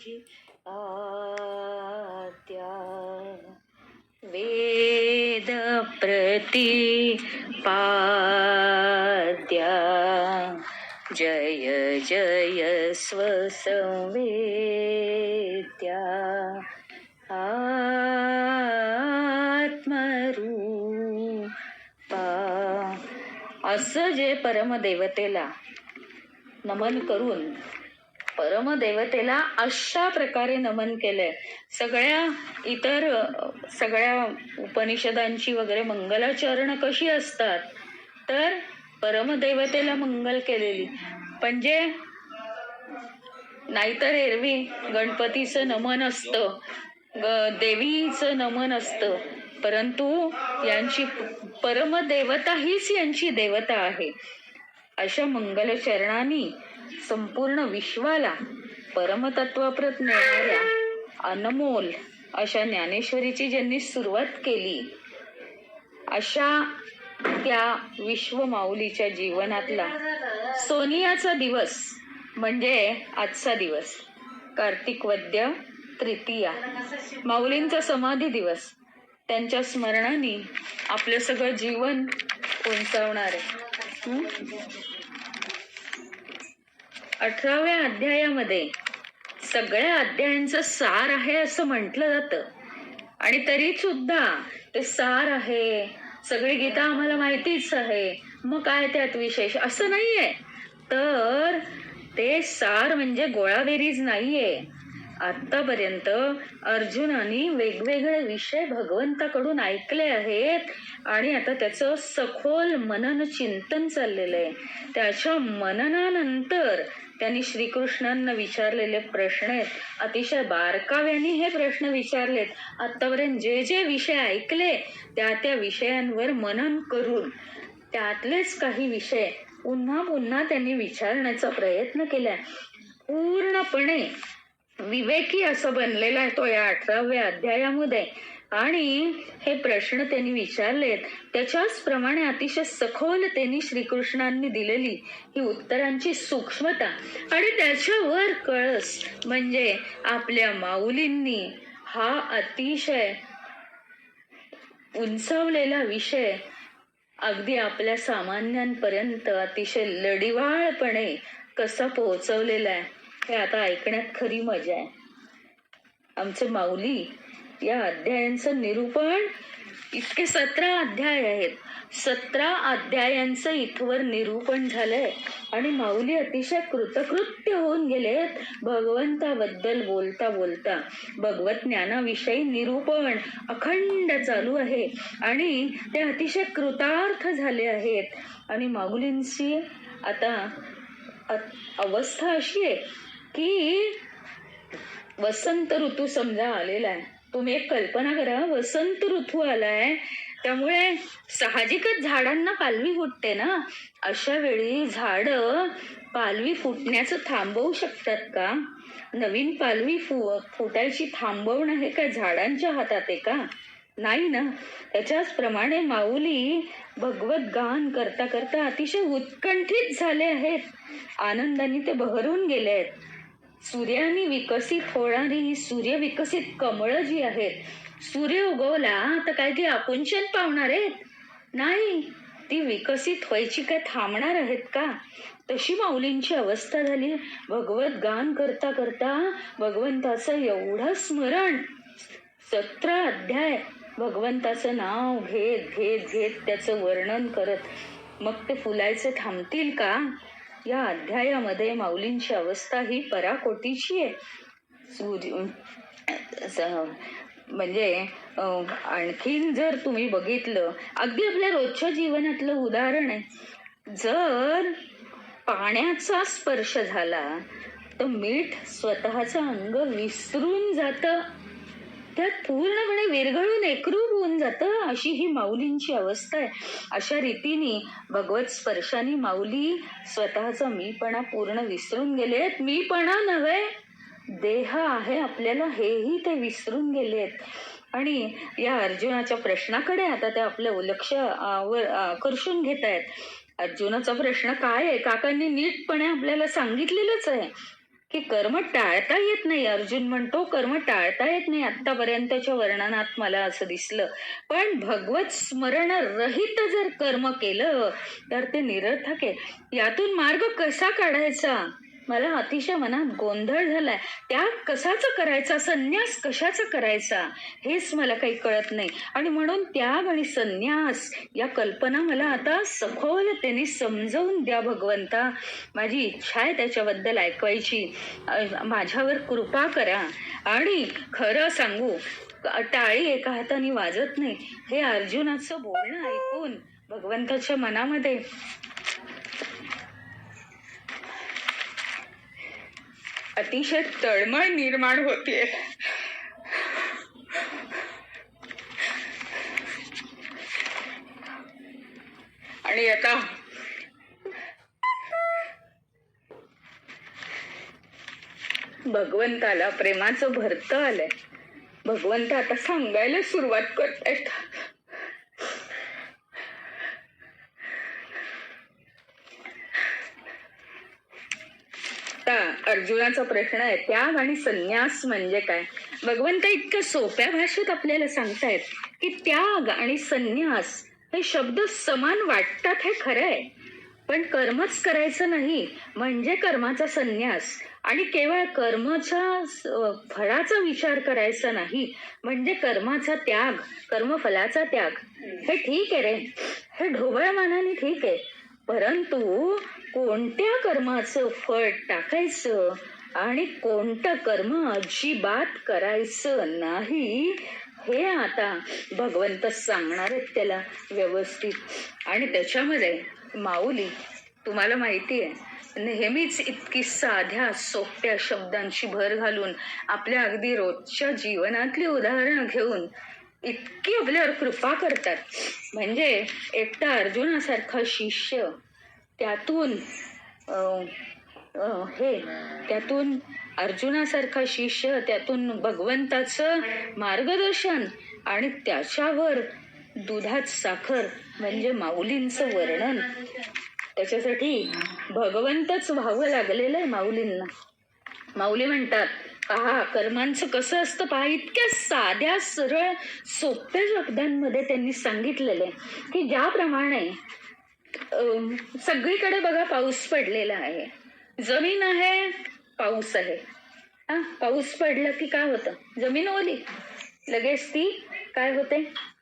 तुझी आद्या वेद प्रतिपाद्या जय जय स्वसंवेद्या आत्मरूपा. असं जे परमदेवतेला नमन करून परमदेवतेला अशा प्रकारे नमन केलंय. सगळ्या उपनिषदांची वगैरे मंगलाचरण कशी असतात, तर परमदेवतेला मंगल केलेली. म्हणजे नाहीतर एरवी गणपतीचं नमन असतं, देवीचं नमन असतं, परंतु यांची परमदेवता हीच यांची देवता आहे. अशा मंगलचरणांनी संपूर्ण विश्वाला परमतत्वाप्रत नेणाऱ्या अनमोल अशा ज्ञानेश्वरीची ज्यांनी सुरुवात केली, अशा त्या विश्वमाऊलीच्या जीवनातला सोनियाचा दिवस म्हणजे आजचा दिवस, कार्तिक वद्य तृतीया, माऊलींचा समाधी दिवस. त्यांच्या स्मरणाने आपलं सगळं जीवन उंचावणार आहे. 18व्या अध्यायामध्ये सगळ्या अध्यायांचं सार आहे असं म्हटलं जातं, आणि तरी सुद्धा ते सार आहे. सगळी गीता आम्हाला माहितीच आहे, मग काय त्यात विशेष असं नाहीये. तर ते सार म्हणजे गोळाबेरीज नाहीये. आतापर्यंत अर्जुनाने वेगवेगळे विषय भगवंताकडून ऐकले आहेत आणि आता त्याचं सखोल मनन चिंतन चाललेलं आहे. त्याच्या मननानंतर त्यांनी श्रीकृष्णांना विचारलेले प्रश्न आहेत. अतिशय बारकाव्याने हे प्रश्न विचारलेत. आतापर्यंत जे जे विषय ऐकले त्या विषयांवर मनन करून त्यातलेच काही विषय पुन्हा पुन्हा त्यांनी विचारण्याचा प्रयत्न केलाय. पूर्णपणे विवेकी असं बनलेला आहे तो या 18व्या अध्यायामध्ये. आणि हे प्रश्न त्यांनी विचारलेत त्याच्याच प्रमाणे अतिशय सखोल त्यांनी श्रीकृष्णांनी दिलेली ही उत्तरांची सूक्ष्मता आणि त्याच्यावर कळस म्हणजे आपल्या माऊलींनी हा अतिशय उंचावलेला विषय अगदी आपल्या सामान्यांपर्यंत अतिशय लढिवाळपणे कसा पोहोचवलेला आहे हे आता ऐकण्यात खरी मजा आहे. आमचे माऊली या अध्यायांचं निरूपण, इतके 17 अध्याय आहेत, 17 अध्यायांचं इथवर निरूपण झालंय आणि माऊली अतिशय कृतकृत्य होऊन गेलेत. भगवंताबद्दल बोलता बोलता भगवत ज्ञानाविषयी निरूपण अखंड चालू आहे आणि ते अतिशय कृतार्थ झाले आहेत. आणि माऊलींची आता अवस्था अशी आहे की वसंत ऋतू समजा आलेला आहे. तुम्ही एक कल्पना करा, वसंत ऋतू आलाय, त्यामुळे साहजिकच झाडांना पालवी फुटते ना. अशा वेळी झाड पालवी फुटण्याचं थांबवू शकतात का? नवीन पालवी फुटायची थांबवणं हे काय झाडांच्या हातात आहे का? नाही ना. त्याच्याच प्रमाणे माऊली भगवत गान करता करता अतिशय उत्कंठित झाले आहेत. आनंदाने ते बहरून गेले आहेत. सूर्याने विकसित होणारी ही सूर्य विकसित कमळं जी आहेत, सूर्य उगवला तर काय ती आकुंचन पावणार आहेत? नाही. ती विकसित व्हायची काय थांबणार आहेत का? तशी माऊलींची अवस्था झाली. भगवत गान करता करता भगवंताचं एवढं स्मरण, 17 अध्याय भगवंताचं नाव घेत घेत घेत त्याचं वर्णन करत, मग ते फुलायचे थांबतील का? या अध्यायामध्ये माऊलींची अवस्था ही पराकोटीची आहे. म्हणजे आणखीन जर तुम्ही बघितलं, अगदी आपल्या रोजच्या जीवनातलं उदाहरण आहे. जर पाण्याचा स्पर्श झाला तर मीठ स्वतःचं अंग विसरून जातं, त्यात पूर्णपणे विरघळून एकरूप होऊन जातं. अशी ही माऊलींची अवस्था आहे. अशा रीतीने भगवत स्पर्शाने माऊली स्वतःचा मीपणा पूर्ण विसरून गेलेत. मीपणा नव्हे, देह आहे आपल्याला हेही ते विसरून गेलेत. आणि या अर्जुनाच्या प्रश्नाकडे आता ते आपलं लक्ष आकर्षून घेत आहेत. अर्जुनाचा प्रश्न काय आहे? काकांनी नीटपणे आपल्याला सांगितलेलंच आहे. की कर्म टाळता येत नाही. अर्जुन म्हणतो कर्म टाळता येत नाही. आतापर्यंतच्या वर्णनात मला असं दिसलं. पण भगवत स्मरण रहित जर कर्म केलं तर ते निरर्थक आहे. यातून मार्ग कसा काढायचा? मला अतिशय मनात गोंधळ झालाय. त्याग कसाचा करायचा, संन्यास कशाचा करायचा, हेच मला काही कळत नाही. आणि म्हणून त्याग आणि संन्यास या कल्पना मला आता सखोलतेने समजावून द्या भगवंता. माझी इच्छा आहे त्याच्याबद्दल ऐकवायची. माझ्यावर कृपा करा. आणि खरं सांगू, टाळी एका हाताने वाजत नाही. हे अर्जुनाचं बोलणं ऐकून भगवंताच्या मनामध्ये अतिशय तळमळ निर्माण होतीये. आणि आता भगवंताला प्रेमाचं भरतं आलंय. भगवंत आता सांगायला सुरुवात करतायत. अर्जुनाचा प्रश्न आहे, त्याग आणि संन्यास म्हणजे काय? भगवंत इतक्या सोप्या भाषेत आपल्याला सांगतायत की त्याग आणि संन्यास हे शब्द समान वाटतात, हे खरं आहे. पण कर्मच करायचं नाही म्हणजे कर्माचा संन्यास, आणि केवळ कर्माच्या फळाचा विचार करायचा नाही म्हणजे कर्माचा त्याग, कर्मफलाचा त्याग. हे ठीक आहे रे, हे ढोबळ मानाने ठीक आहे. परंतु कोणत्या कर्माचं फळ टाकायचं आणि कोणतं कर्म अजिबात करायचं नाही, हे आता भगवंत सांगणार आहेत त्याला व्यवस्थित. आणि त्याच्यामध्ये माऊली, तुम्हाला माहिती आहे, नेहमीच इतकी साध्या सोप्या शब्दांची भर घालून आपल्या अगदी रोजच्या जीवनातली उदाहरणं घेऊन इतकी आपल्यावर कृपा करतात. म्हणजे एकटा अर्जुनासारखा शिष्य, त्यातून त्यातून अर्जुनासारखा शिष्य, त्यातून भगवंताचं मार्गदर्शन, आणि त्याच्यावर दुधात साखर म्हणजे माऊलींचं वर्णन. त्याच्यासाठी भगवंतच व्हावं लागलेलं आहे माऊलींना. माऊली म्हणतात, पहा कर्मांचं कसं असतं पहा. इतक्या साध्या सरळ सोप्या शब्दांमध्ये त्यांनी सांगितलेलं आहे की ज्याप्रमाणे सगळीकडे बघा पाऊस पडलेला आहे, जमीन आहे, पाऊस आहे. पाऊस पडलं की काय होतं? जमीन ओली, लगेच ती काय होते?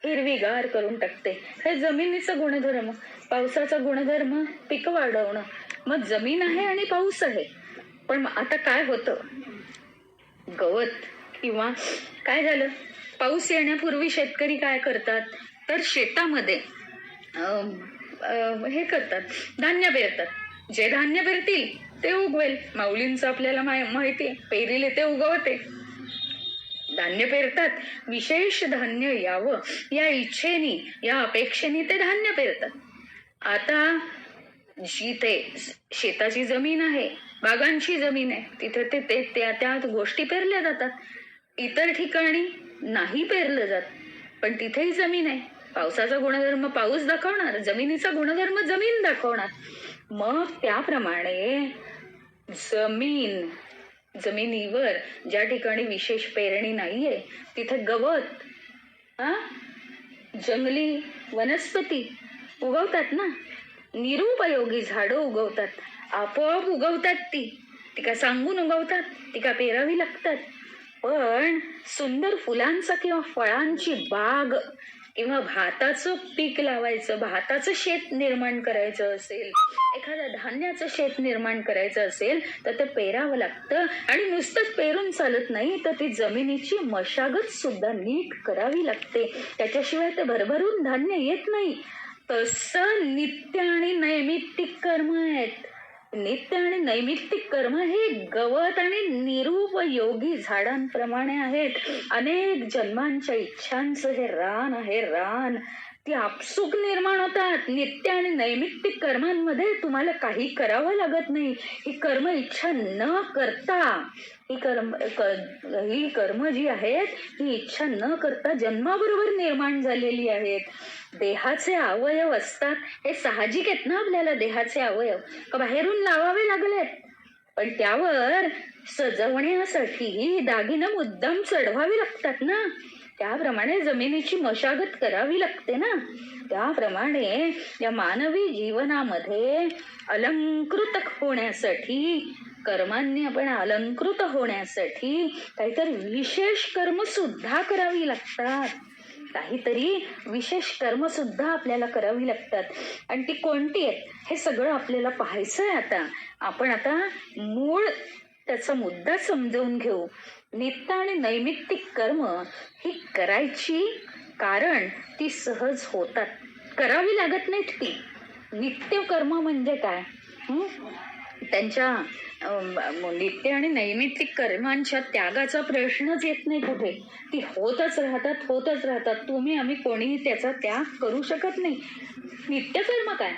हिरवीगार करून टाकते. हे जमिनीचं गुणधर्म. पावसाचा गुणधर्म पीक वाढवणं. मग जमीन आहे आणि पाऊस आहे. पण आता काय होतं? गवत किंवा काय झालं? पाऊस येण्यापूर्वी शेतकरी काय करतात तर शेतामध्ये हे करतात, धान्य पेरतात. जे धान्य पेरतील ते उगवेल. माऊलींचं आपल्याला माहिती आहे, पेरीले ते उगवते. धान्य पेरतात, विशेष धान्य यावं या इच्छेने, या अपेक्षेने ते धान्य पेरतात. आता जिथे शेताची जमीन आहे, बागांची जमीन आहे, तिथे ते त्या गोष्टी पेरल्या जातात. इतर ठिकाणी नाही पेरलं जात, पण तिथेही जमीन आहे. पावसाचा गुणधर्म पाऊस दाखवणार, जमिनीचा गुणधर्म जमीन दाखवणार. मग त्याप्रमाणे जमिनीवर ज्या ठिकाणी विशेष पेरणी नाहीये तिथे गवत, जंगली वनस्पती उगवतात ना, निरुपयोगी झाडं उगवतात. आपोआप उगवतात. ती का सांगून उगवतात? ती का पेरावी लागतात? पण सुंदर फुलांचा किंवा फळांची बाग किंवा भाताचं पीक लावायचं, भाताचं शेत निर्माण करायचं असेल, एखाद्या धान्याचं शेत निर्माण करायचं असेल तर ते पेरावं लागतं. आणि नुसतंच पेरून चालत नाही, तर ती जमिनीची मशागत सुद्धा नीट करावी लागते. त्याच्याशिवाय ते भरभरून धान्य येत नाही. तसं नित्य आणि नैमित्तिक कर्म आहेत. नित्य आणि नैमित्तिक कर्म हे गवत आणि निरुपयोगी झाडांप्रमाणे आहेत. अनेक जन्मांच्या इच्छांचं हे रान आहे, रान. ती आपसूक निर्माण होतात. नित्य आणि नैमित्तिक कर्मांमध्ये तुम्हाला काही करावं लागत नाही. ही कर्म इच्छा न करता, ही कर्म जी आहेत ही इच्छा न करता जन्माबरोबर निर्माण झालेली आहेत. देहाचे अवयव असतात, हे साहजिक आहेत ना आपल्याला. देहाचे अवयव का बाहेरून लावावे लागलेत? पण त्यावर सजवण्यासाठी दागिनं मुद्दाम चढवावी लागतात ना. त्याप्रमाणे जमिनीची मशागत करावी लागते ना. त्याप्रमाणे या मानवी जीवनामध्ये अलंकृत होण्यासाठी, कर्मांनी आपण अलंकृत होण्यासाठी काहीतरी विशेष कर्म सुद्धा करावी लागतात. काहीतरी विशेष कर्म सुद्धा आपल्याला करावी लागतात. आणि ती कोणती आहेत हे सगळं आपल्याला पाहायचंय. आपण आता मूळ त्याचा मुद्दा समजावून घेऊ. नित्य आणि नैमित्तिक कर्म ही करायची, कारण ती सहज होतात, करावी लागत नाहीत. ती नित्य कर्म म्हणजे काय, त्यांच्या नित्य आणि नैमित्तिक कर्मांच्या त्यागाचा प्रश्नच येत नाही कुठे. ती होतच राहतात. तुम्ही आम्ही कोणीही त्याचा त्याग करू शकत नाही. नित्य कर्म काय,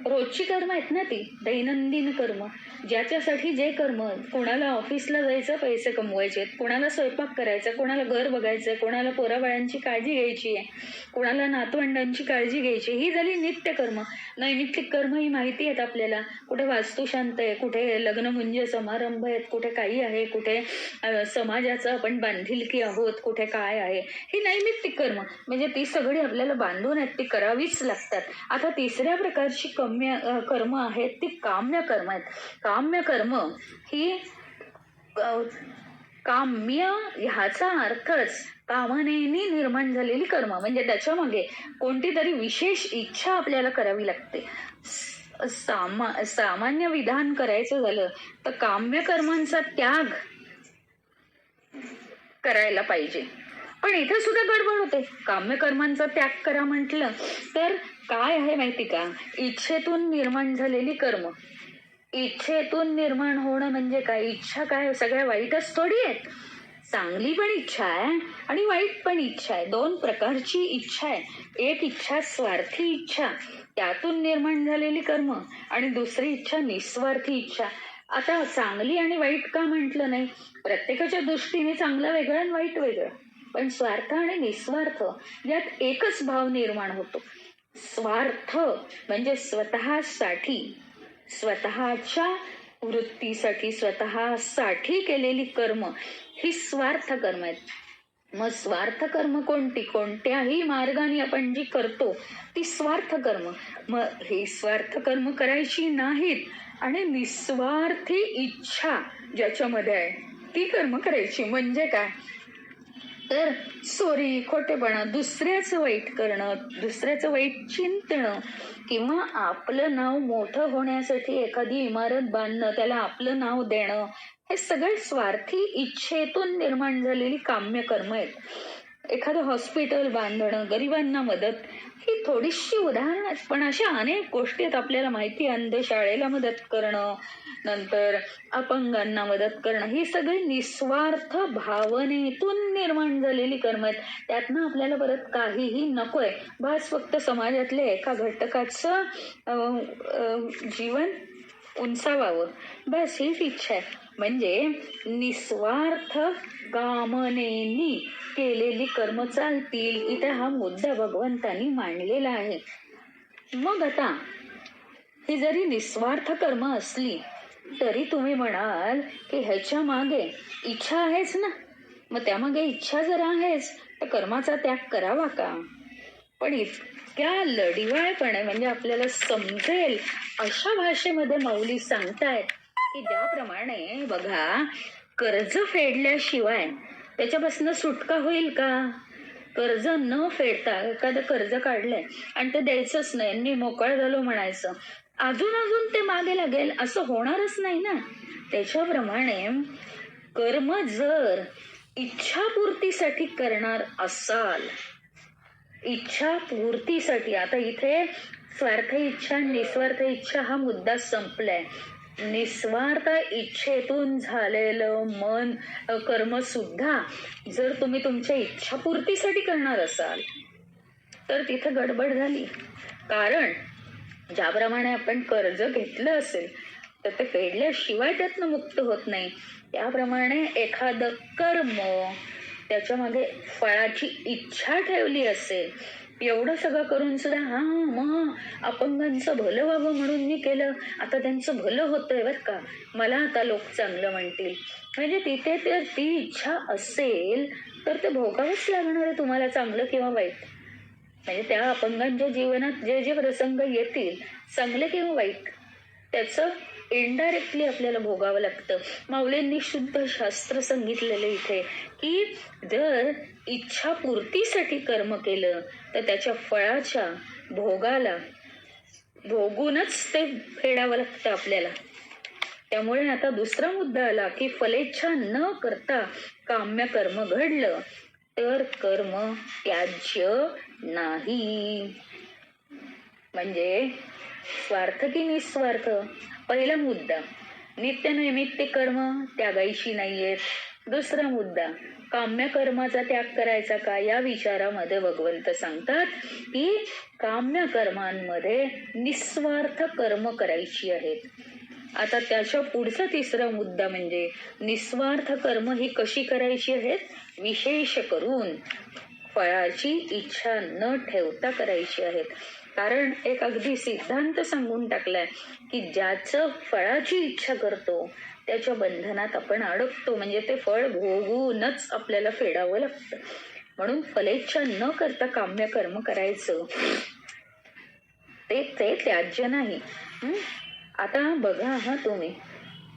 रोजची कर्म आहेत ना, ती दैनंदिन कर्म, ज्याच्यासाठी जे कर्म, कोणाला ऑफिसला जायचं पैसे कमवायचे, कोणाला स्वयंपाक करायचा, कोणाला घर बघायचं, कोणाला पोराबाळांची काळजी घ्यायची आहे, कोणाला नातवंडांची काळजी घ्यायची, ही झाली नित्य कर्म. नैमित्तिक कर्म ही माहिती आहेत आपल्याला, कुठे वास्तुशांत आहे, कुठे लग्न म्हणजे समारंभ आहेत, कुठे काही आहे, कुठे समाजाचं आपण बांधिलकी आहोत, कुठे काय आहे, ही नैमित्तिक कर्म. म्हणजे ती सगळी आपल्याला बांधून आहेत, ती करावीच लागतात. आता तिसऱ्या प्रकारची कर्म आहेत ती काम्य कर्म आहेत. काम्य कर्म ही काम्य ह्याचा अर्थच कामनेनी निर्माण झालेली कर्म, म्हणजे त्याच्यामागे कोणती तरी विशेष इच्छा आपल्याला करावी लागते. सामान्य विधान करायचं झालं तर काम्य कर्मांचा त्याग करायला पाहिजे. पण इथे सुद्धा गडबड होते. काम्य कर्मांचा त्याग करा म्हटलं तर काय आहे माहिती का, इच्छेतून निर्माण झालेली कर्म. इच्छेतून निर्माण होणं म्हणजे काय, इच्छा काय सगळ्या वाईटच थोडी आहेत. चांगली पण इच्छा आहे आणि वाईट पण इच्छा आहे. दोन प्रकारची इच्छा आहे. एक इच्छा स्वार्थी इच्छा, त्यातून निर्माण झालेली कर्म, आणि दुसरी इच्छा निस्वार्थी इच्छा. आता चांगली आणि वाईट का म्हटलं नाही, प्रत्येकाच्या दृष्टीने चांगलं वेगळं आणि वाईट वेगळं, पण स्वार्थ आणि निस्वार्थ यात एकच भाव निर्माण होतो. स्वार्थ म्हणजे स्वतःसाठी, स्वतःच्या वृत्तीसाठी, स्वतःसाठी केलेली कर्म ही स्वार्थ कर्म आहेत. मग स्वार्थ कर्म कोणती, कोणत्याही मार्गाने आपण जी करतो ती स्वार्थ कर्म. मग हे स्वार्थ कर्म करायची नाहीत आणि निस्वार्थी इच्छा ज्याच्यामध्ये आहे ती कर्म करायची. म्हणजे काय तर चोरी, खोटेपणा, दुसऱ्याचं वाईट करणं, दुसऱ्याचं वाईट चिंतणं, किंवा आपलं नाव मोठं होण्यासाठी एखादी इमारत बांधणं, त्याला आपलं नाव देणं, हे सगळे स्वार्थी इच्छेतून निर्माण झालेली काम्य कर्म आहेत. एखादं हॉस्पिटल बांधणं, गरिबांना मदत, ही थोडीशी उदाहरणं आहेत, पण अशा अनेक गोष्टी आहेत आपल्याला माहिती. अंधशाळेला मदत करणं, नंतर अपंगांना मदत करणं, ही सगळी निस्वार्थ भावनेतून निर्माण झालेली कर्म आहेत. त्यातनं आपल्याला परत काहीही नकोय, बस फक्त समाजातल्या एका घटकाचं जीवन उंचावावं, बस हीच इच्छा आहे. म्हणजे निस्वार्थ कामनेनी केलेली कर्म चालतील. इथे हा मुद्दा भगवंतांनी मांडलेला आहे. मग आता ही जरी निस्वार्थ कर्म असली तरी तुम्ही म्हणाल की ह्याच्या मागे इच्छा आहेच ना, मग त्यामागे इच्छा जर आहेच तर कर्माचा त्याग करावा का. पण इतक्या लढिवाळपणे म्हणजे आपल्याला समजेल अशा भाषेमध्ये माऊली सांगतायत की ज्याप्रमाणे बघा, कर्ज फेडल्याशिवाय त्याच्यापासून सुटका होईल का. कर्ज न फेडता एखादं कर्ज काढलंय आणि ते द्यायचंच नाही, मी मोकळं झालो म्हणायचं, अजून ते मागे लागेल असं होणारच नाही ना. त्याच्याप्रमाणे कर्म जर इच्छापूर्तीसाठी करणार असाल, इच्छापूर्तीसाठी, आता इथे स्वार्थ इच्छा निस्वार्थ इच्छा हा मुद्दा संपलाय. निस्वार्थ इच्छेतून झालेलं मन कर्म सुद्धा जर तुम्ही तुमच्या इच्छापूर्तीसाठी करणार असाल तर तिथे गडबड झाली. कारण ज्याप्रमाणे आपण कर्ज घेतलं असेल तर ते फेडल्याशिवाय त्यातनं मुक्त होत नाही. त्याप्रमाणे एखादं कर्म त्याच्या मागे फळाची इच्छा ठेवली असेल एवढं सगळं करून सुद्धा मग अपंगांचं भलं व्हावं म्हणून मी केलं, आता त्यांचं भलं होतंय बरं का, मला आता लोक चांगलं म्हणतील. म्हणजे तिथे तर ती इच्छा असेल तर ते भोगावंच लागणार आहे तुम्हाला, चांगलं किंवा वाईट. म्हणजे त्या अपंगांच्या जीवनात जे जे प्रसंग येतील, चांगले किंवा वाईट, त्याचं इनडायरेक्टली आपल्याला भोगावं लागतं. माऊलींनी शुद्ध शास्त्र सांगितलेलं इथे की जर इच्छापूर्तीसाठी कर्म केलं तर त्याच्या फळाच्या भोगाला भोगूनच ते फेडावं लागतं आपल्याला. त्यामुळे आता दुसरा मुद्दा आला की फलेच्छा न करता काम्य कर्म घडलं तर कर्म त्याज्य नाही. म्हणजे स्वार्थ की निस्वार्थ, पहिला मुद्दा नित्यनैमित्तिक कर्म त्यागायची नाहीयेत. दुसरा मुद्दा काम्य कर्माचा त्याग करायचा का, या विचारामध्ये भगवंत सांगतात की काम्य कर्मांमध्ये निस्वार्थ कर्म करायची आहेत. आता त्याच्या पुढचा तिसरा मुद्दा म्हणजे निस्वार्थ कर्म ही कशी करायची आहेत, विशेष करून फळाची इच्छा न ठेवता करायची आहेत. कारण एक अगदी सिद्धांत सांगून टाकलाय की ज्याचं फळाची इच्छा करतो त्याच्या बंधनात आपण अडकतो. म्हणजे ते फळ भोगूनच आपल्याला फेडावं लागतं. म्हणून फलेच्छा न करता काम्य कर्म करायचं ते त्याज्य नाही. आता बघा तुम्ही,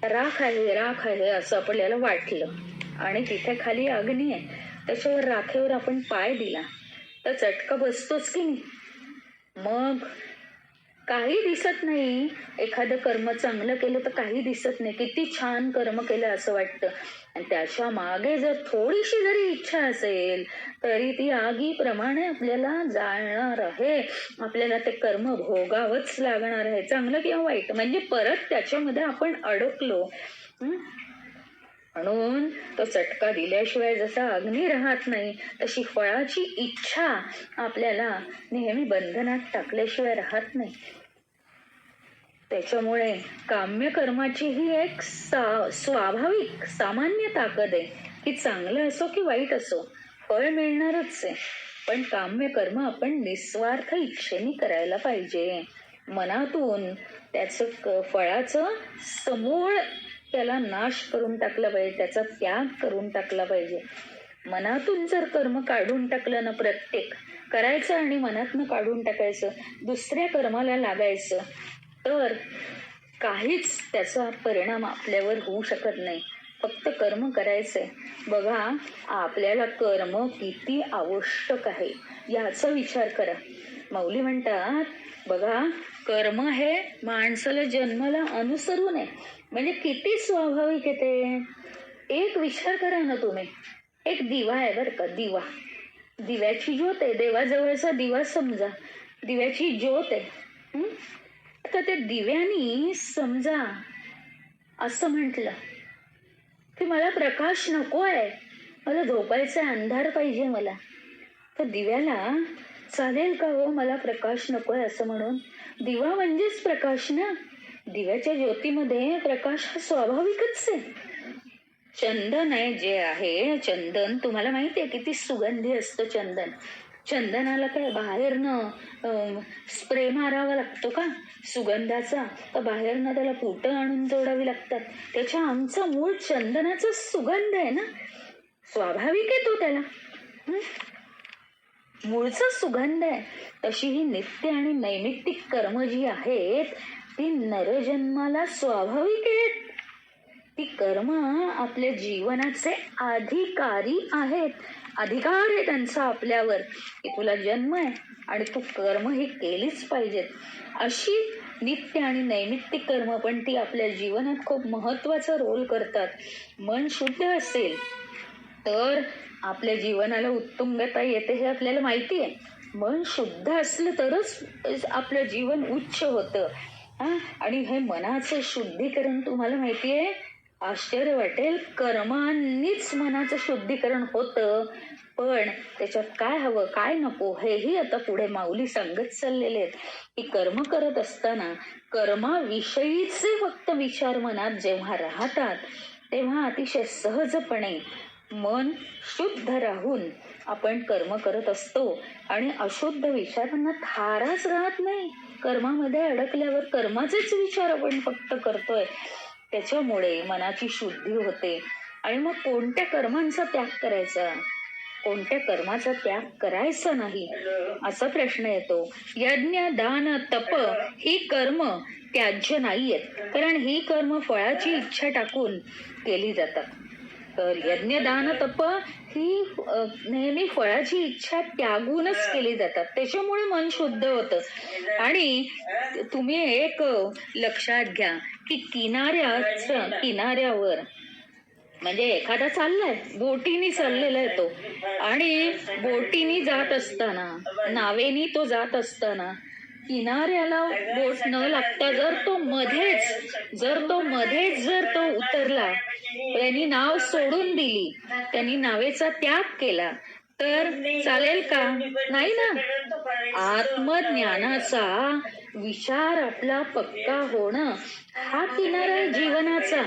राख आहे असं आपल्याला वाटलं आणि तिथे खाली अग्नी आहे, त्याच्यावर राखेवर आपण पाय दिला तर चटका बसतोच की नाही. मग काही दिसत नाही. एखादं कर्म चांगलं केलं तर काही दिसत नाही, किती छान कर्म केलं असं वाटतं. आणि त्याच्या मागे जर थोडीशी जरी इच्छा असेल तरी ती आगीप्रमाणे आपल्याला जाळणार आहे. आपल्याला ते कर्म भोगावंच लागणार आहे, चांगलं किंवा वाईट. म्हणजे परत त्याच्यामध्ये आपण अडकलो. म्हणून तो चटका दिल्याशिवाय जसा अग्नी राहत नाही तशी फळाची इच्छा आपल्याला नेहमी बंधनात टाकल्याशिवाय राहत नाही. त्याच्यामुळे काम्य कर्माची ही एक स्वाभाविक सामान्य ताकद आहे की चांगलं असो की वाईट असो फळ मिळणारच आहे. पण काम्य कर्म आपण निस्वार्थ इच्छेने करायला पाहिजे. मनातून त्याचं फळाचं समूळ त्याला नाश करून टाकला पाहिजे, त्याचा त्याग करून टाकला पाहिजे. मनातून जर कर्म काढून टाकलं ना, प्रत्येक करायचं आणि मनातनं काढून टाकायचं, दुसऱ्या कर्माला लागायचं, तर काहीच त्याचा परिणाम आपल्यावर होऊ शकत नाही. फक्त कर्म करायचंय. बघा आपल्याला कर्म किती आवश्यक आहे याचा विचार करा. माऊली म्हणतात बघा, कर्म हे माणसाला जन्माला अनुसरून आहे. म्हणजे किती स्वाभाविक आहे ते. एक विचार करा ना तुम्ही, एक दिवा आहे बरं का, दिवा, दिव्याची ज्योत आहे, देवाजवळचा दिवा समजा, दिव्याची ज्योत आहे. तर त्या दिव्यानी समजा असं म्हटलं की मला प्रकाश नको आहे, मला झोपायचा अंधार पाहिजे मला, तर दिव्याला चालेल का हो मला प्रकाश नकोय असं म्हणून? दिवा म्हणजेच प्रकाश ना. दिव्याच्या ज्योतीमध्ये प्रकाश हा स्वाभाविकच आहे. चंदन आहे जे आहे, चंदन तुम्हाला माहिती आहे किती सुगंधी असतं चंदन. चंदनाला काय बाहेरनं स्प्रे मारावा लागतो का सुगंधाचा, तर बाहेरनं त्याला पोटं आणून जोडावी लागतात. त्याच्या आमचा मूळ चंदनाचा सुगंध आहे ना, स्वाभाविक आहे तो, त्याला मूळचा सुगंध आहे. तशी ही नित्य आणि नैमित्तिक कर्म जी आहेत ती नरजन्माला स्वाभाविक आहेत. ती कर्म आपल्या जीवनाचे अधिकारी आहेत, अधिकार आहे त्यांचा आपल्यावर की तुला जन्म आहे आणि तू कर्म ही केलीच पाहिजेत. अशी नित्य आणि नैमित्तिक कर्म पण ती आपल्या जीवनात खूप महत्वाचा रोल करतात. मन शुद्ध असेल तर आपल्या जीवनाला उत्तुंगता येते हे आपल्याला माहिती आहे. मन शुद्ध असलं तरच आपलं जीवन उच्च होतं. आणि हे मनाचं शुद्धीकरण तुम्हाला माहिती आहे, आश्चर्य वाटेल, कर्मांनीच मनाचं शुद्धीकरण होतं. पण त्याच्यात काय हवं काय नको हेही आता पुढे माऊली सांगत चाललेले आहेत की कर्म करत असताना कर्माविषयीचे फक्त विचार मनात जेव्हा राहतात तेव्हा अतिशय सहजपणे मन शुद्ध राहून आपण कर्म करत असतो आणि अशुद्ध विचारांना थाराच राहत नाही. कर्मामध्ये अडकल्यावर कर्माचेच विचार आपण फक्त करतोय. त्याच्यामुळे मनाची शुद्धी होते. आणि मग कोणत्या कर्मांचा त्याग करायचा, कोणत्या कर्माचा त्याग करायचा नाही असा प्रश्न येतो. यज्ञ दान तप ही कर्म त्याज्य नाहीयेत, कारण ही कर्म फळाची इच्छा टाकून केली जातात. तर यज्ञ दान तप ही नेहमी फळाची इच्छा त्यागूनच केली जातात. त्याच्यामुळे मन शुद्ध होतं. आणि तुम्ही एक लक्षात घ्या की किनाऱ्यावर म्हणजे एखादा चाललाय, बोटीनी चाललेला आहे तो, आणि बोटीनी जात असताना, नावेनी तो जात असताना किनाऱ्याला बोट न लागता जर तो मध्येच उतरला, त्यांनी नाव सोडून दिली, त्यांनी नावेचा त्याग केला, तर चालेल का? नाही ना. आत्मज्ञानाचा विचार आपला पक्का होणं हा किनारा आहे जीवनाचा.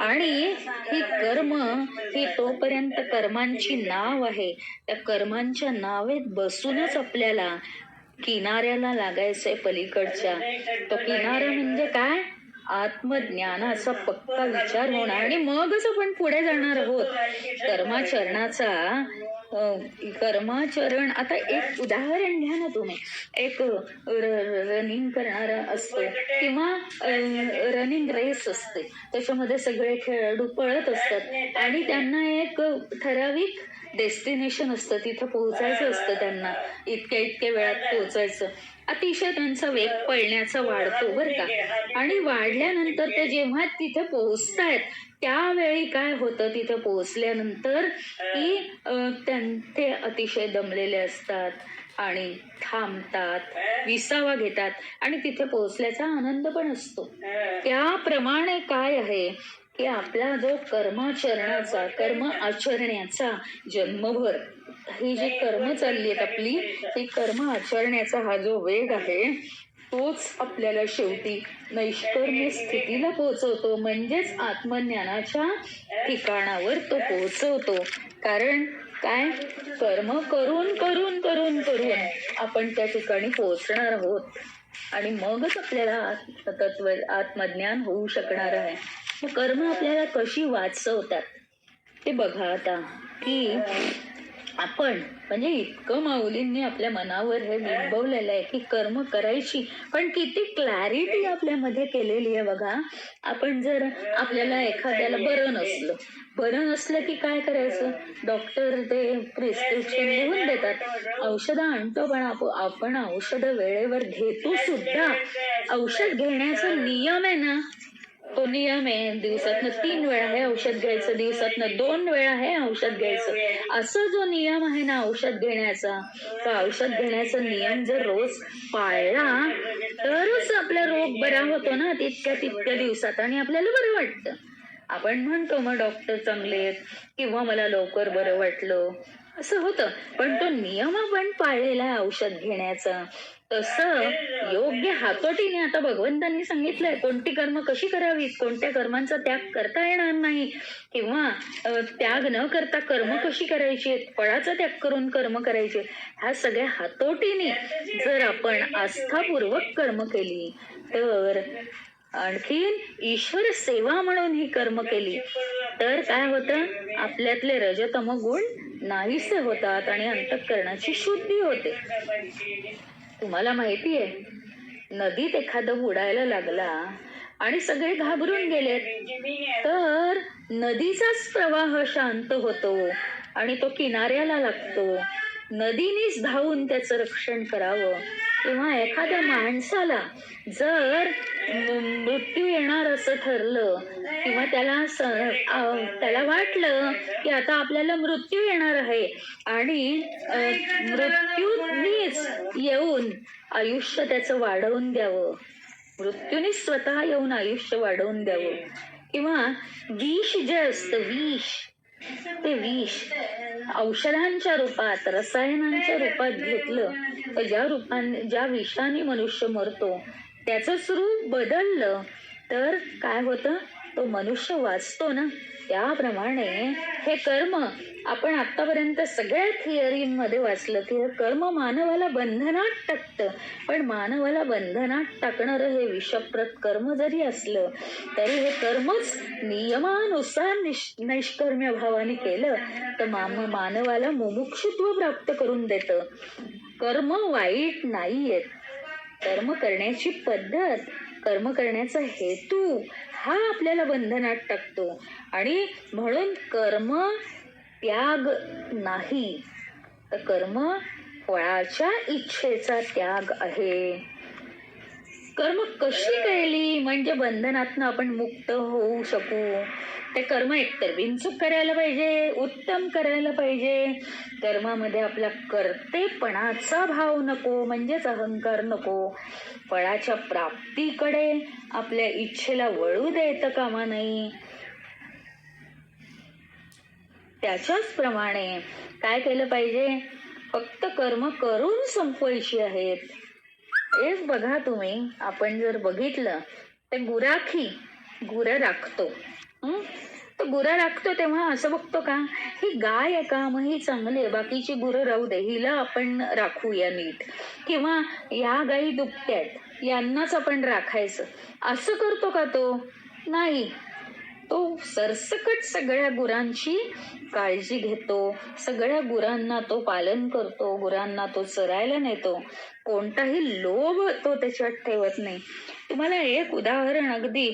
आणि ही कर्म ही तोपर्यंत कर्मांची नाव आहे. त्या कर्मांच्या नावेत बसूनच आपल्याला किनाऱ्याला लागायचंय पलीकडच्या. तो किनारा म्हणजे काय? आत्मज्ञानाचा पक्का विचार होणार, आणि मगच आपण पुढे जाणार आहोत. कर्माचरण आता एक उदाहरण घ्या ना तुम्ही. एक रनिंग करणारा असतो किंवा रनिंग रेस असते, त्याच्यामध्ये सगळे खेळाडू पळत असतात आणि त्यांना एक ठराविक डेस्टिनेशन असतं, तिथं पोहोचायचं असतं त्यांना, इतक्या वेळात पोहोचायचं. अतिशय त्यांचा वेग पळण्याचा वाढतो बरं का. आणि वाढल्यानंतर ते जेव्हा तिथे पोहोचतायत त्यावेळी काय होतं, तिथे पोहोचल्यानंतर की ते अतिशय दमलेले असतात आणि थांबतात, विसावा घेतात आणि तिथे पोहोचल्याचा आनंद पण असतो. त्याप्रमाणे काय आहे की आपला जो कर्म आचरण्याचा जन्मभर ही जी कर्म चालली आहेत आपली, ही कर्म आचरण्याचा हा जो वेग आहे तोच आपल्याला शेवटी नैष्कर्म्य स्थितीला पोहोचवतो, म्हणजेच आत्मज्ञानाच्या ठिकाणावर तो पोहोचवतो. कारण काय? कर्म करून करून करून करून आपण त्या ठिकाणी पोहोचणार आहोत आणि मगच आपल्याला आत्मज्ञान होऊ शकणार आहे. मग कर्म आपल्याला कशी वाचवतात ते बघा आता. की आपण म्हणजे इतकं माऊलींनी आपल्या मनावर हे बिंबवलेलं आहे की कर्म करायची, पण किती क्लॅरिटी आपल्यामध्ये केलेली आहे बघा. आपण जर आपल्याला एखाद्याला बरं नसलं की काय करायचं? डॉक्टर ते प्रिस्क्रिप्शन लिहून देतात, औषधं आणतो, पण आपण औषधं वेळेवर घेतो सुद्धा. औषध घेण्याचा नियम आहे ना, तो नियम आहे दिवसातनं 3 वेळा हे औषध घ्यायचं, दिवसातनं 2 वेळा हे औषध घ्यायचं. असं जो नियम आहे ना औषध घेण्याचा, तो औषध घेण्याचा नियम जर रोज पाळला तरच आपला रोग बरा होतो ना तितक्या दिवसात, आणि आपल्याला बरं वाटतं. आपण म्हणतो मग डॉक्टर चांगले आहेत किंवा मला लवकर बरं वाटलं, असं होतं. पण तो नियम आपण पाळलेला आहे औषध घेण्याचा, तसं योग्य हातोटीने आता भगवंतांनी सांगितलंय कोणती कर्म कशी करावीत, कोणत्या कर्मांचा त्याग करता येणार नाही किंवा त्याग न करता कर्म कशी करायची, फळाचा त्याग करून कर्म करायचे. ह्या सगळ्या हातोटीने जर आपण आस्थापूर्वक कर्म केली तर, आणखीन ईश्वर सेवा म्हणून ही कर्म केली तर काय होतं? आपल्यातले रजतम गुण नाहीसे होतात आणि अंतःकरणाची शुद्धी होते. तुम्हाला माहितीये, नदीत एखादा बुडायला लागला आणि सगळे घाबरून गेलेत, तर नदीचाच प्रवाह शांत होतो आणि तो किनाऱ्याला लागतो. नदीनेच धावून त्याचं रक्षण करावं. किंवा एखाद्या माणसाला जर मृत्यू येणार असं ठरलं किंवा त्याला वाटलं की आता आपल्याला मृत्यू येणार आहे आणि मृत्यूनीच येऊन आयुष्य त्याचं वाढवून द्यावं, मृत्यूनीच स्वतः येऊन आयुष्य वाढवून द्यावं. किंवा विष जे असतं, ते विष औषधांच्या रूपात, रसायनांच्या रूपात घेतलं तर ज्या विषाने मनुष्य मरतो त्याचं रूप बदललं तर काय होतं? तो मनुष्य वाचतो ना. त्याप्रमाणे हे कर्म आपण आतापर्यंत सगळ्या थिअरीमध्ये वाचलं की हे कर्म मानवाला बंधनात टाकतं. पण मानवाला बंधनात टाकणारं हे विषप्रत कर्म जरी असलं तरी हे कर्मच नियमानुसार नैष्कर्म्य भावाने केलं तर मानवाला मुमुक्षुत्व प्राप्त करून देतं. कर्म वाईट नाहीयेत. कर्म करण्याची पद्धत, कर्म करण्याचा हेतू हा आपल्याला बंधनात टाकतो. आणि म्हणून कर्म त्याग नाही, तर कर्म फळाच्या इच्छेचा त्याग आहे. कर्म कशी केली म्हणजे बंधनातनं आपण मुक्त होऊ शकू. ते कर्म एकतर बिनचूक करायला पाहिजे, उत्तम करायला पाहिजे. कर्मामध्ये आपला कर्तेपणाचा भाव नको, म्हणजेच अहंकार नको. फळाच्या प्राप्तीकडे आपल्या इच्छेला वळू देता कामा नाही. त्याच्याच प्रमाणे काय केलं पाहिजे, फक्त कर्म करून संपवायची आहेत. हेच बघा तुम्ही, आपण जर बघितलं तर गुरं राखतो. तर गुरं राखतो तेव्हा असं बघतो का, ही गाय आहे का, मग ही चांगली आहे, बाकीची गुरं राहू दे, हिला आपण राखूया नीट, किंवा या गायी दुभत्यात यांनाच आपण राखायचं, असं करतो का तो? नाही. तो सरसकट सगळ्या गुरांची काळजी घेतो, सगळ्या गुरांना तो पालन करतो, गुरांना तो चरायला नेतो, कोणताही लोभ तो त्याच्यात ठेवत नाही. तुम्हाला एक उदाहरण अगदी